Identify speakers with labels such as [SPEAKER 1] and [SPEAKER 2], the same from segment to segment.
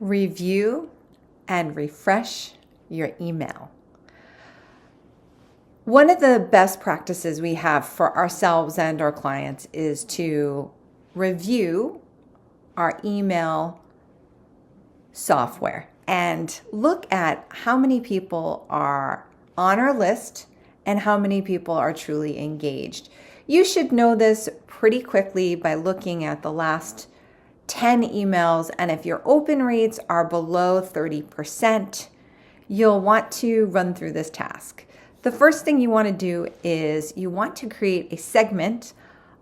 [SPEAKER 1] review and refresh your email. One of the best practices we have for ourselves and our clients is to review our email software and look at how many people are on our list and how many people are truly engaged. You should know this pretty quickly by looking at the last 10 emails, and if your open rates are below 30%, you'll want to run through this task. The first thing you want to do is you want to create a segment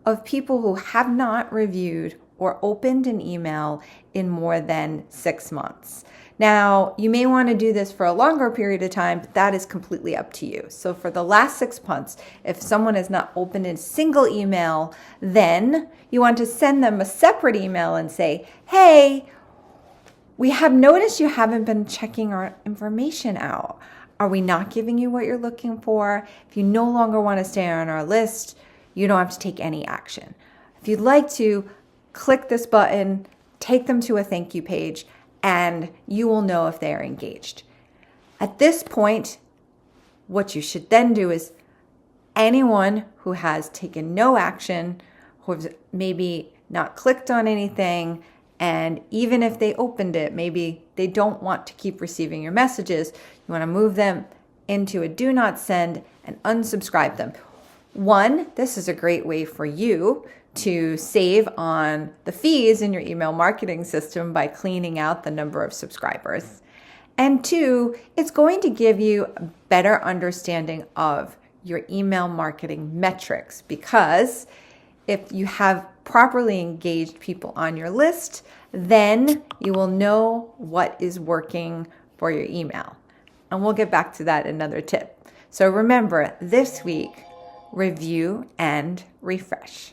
[SPEAKER 1] of people who have not reviewed or opened an email in more than 6 months. Now, you may want to do this for a longer period of time, but that is completely up to you. So for the last 6 months, if someone has not opened a single email, then you want to send them a separate email and say, hey, we have noticed you haven't been checking our information out. Are we not giving you what you're looking for? If you no longer want to stay on our list, you don't have to take any action. If you'd like to, click this button, take them to a thank you page, and you will know if they are engaged. At this point, what you should then do is anyone who has taken no action, who has maybe not clicked on anything, and even if they opened it, maybe they don't want to keep receiving your messages, you want to move them into a do not send and unsubscribe them. One, this is a great way for you to save on the fees in your email marketing system by cleaning out the number of subscribers. And two, it's going to give you a better understanding of your email marketing metrics, because if you have properly engaged people on your list, then you will know what is working for your email. And we'll get back to that in another tip. So remember, this week, review and refresh.